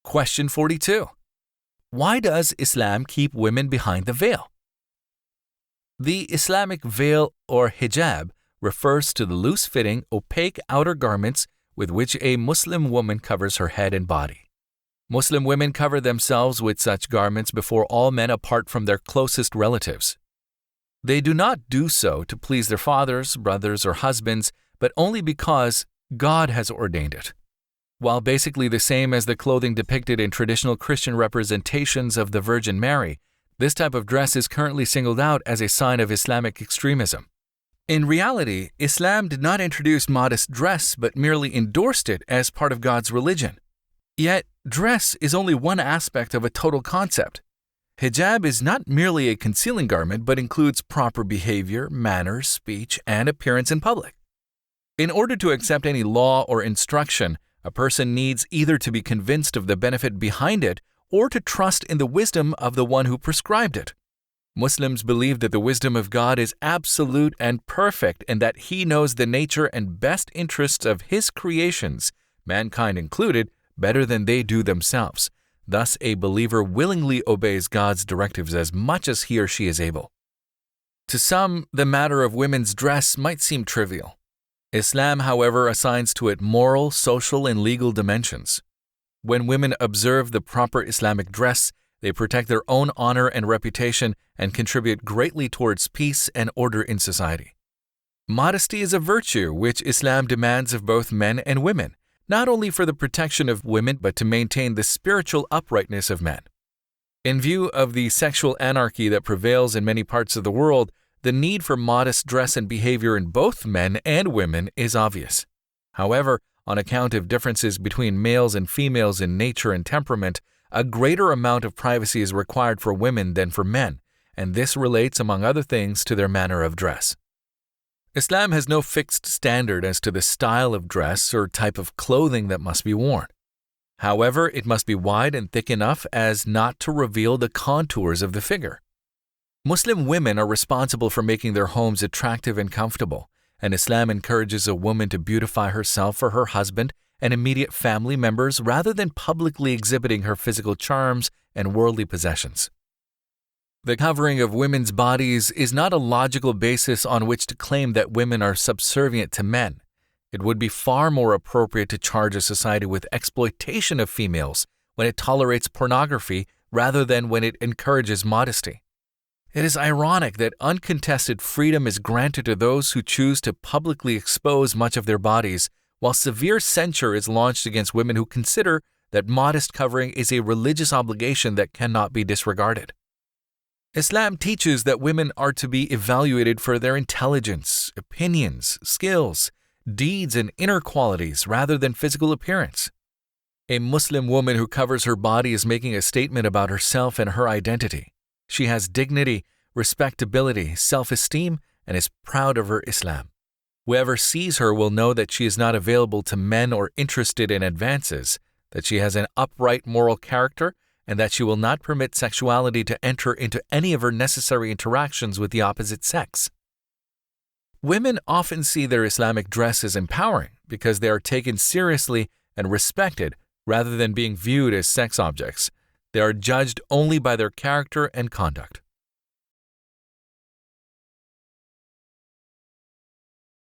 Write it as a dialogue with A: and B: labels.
A: Question 42. Why does Islam keep women behind the veil? The Islamic veil or hijab refers to the loose-fitting, opaque outer garments with which a Muslim woman covers her head and body. Muslim women cover themselves with such garments before all men apart from their closest relatives. They do not do so to please their fathers, brothers, or husbands, but only because God has ordained it. While basically the same as the clothing depicted in traditional Christian representations of the Virgin Mary, this type of dress is currently singled out as a sign of Islamic extremism. In reality, Islam did not introduce modest dress but merely endorsed it as part of God's religion. Yet, dress is only one aspect of a total concept. Hijab is not merely a concealing garment but includes proper behavior, manners, speech, and appearance in public. In order to accept any law or instruction, a person needs either to be convinced of the benefit behind it or to trust in the wisdom of the one who prescribed it. Muslims believe that the wisdom of God is absolute and perfect and that He knows the nature and best interests of His creations, mankind included, better than they do themselves. Thus, a believer willingly obeys God's directives as much as he or she is able. To some, the matter of women's dress might seem trivial. Islam, however, assigns to it moral, social, and legal dimensions. When women observe the proper Islamic dress, they protect their own honor and reputation and contribute greatly towards peace and order in society. Modesty is a virtue which Islam demands of both men and women, not only for the protection of women but to maintain the spiritual uprightness of men. In view of the sexual anarchy that prevails in many parts of the world, the need for modest dress and behavior in both men and women is obvious. However, on account of differences between males and females in nature and temperament, a greater amount of privacy is required for women than for men, and this relates, among other things, to their manner of dress. Islam has no fixed standard as to the style of dress or type of clothing that must be worn. However, it must be wide and thick enough as not to reveal the contours of the figure. Muslim women are responsible for making their homes attractive and comfortable, and Islam encourages a woman to beautify herself for her husband and immediate family members rather than publicly exhibiting her physical charms and worldly possessions. The covering of women's bodies is not a logical basis on which to claim that women are subservient to men. It would be far more appropriate to charge a society with exploitation of females when it tolerates pornography rather than when it encourages modesty. It is ironic that uncontested freedom is granted to those who choose to publicly expose much of their bodies, while severe censure is launched against women who consider that modest covering is a religious obligation that cannot be disregarded. Islam teaches that women are to be evaluated for their intelligence, opinions, skills, deeds, and inner qualities rather than physical appearance. A Muslim woman who covers her body is making a statement about herself and her identity. She has dignity, respectability, self-esteem, and is proud of her Islam. Whoever sees her will know that she is not available to men or interested in advances, that she has an upright moral character, and that she will not permit sexuality to enter into any of her necessary interactions with the opposite sex. Women often see their Islamic dress as empowering because they are taken seriously and respected rather than being viewed as sex objects. They are judged only by their character and conduct.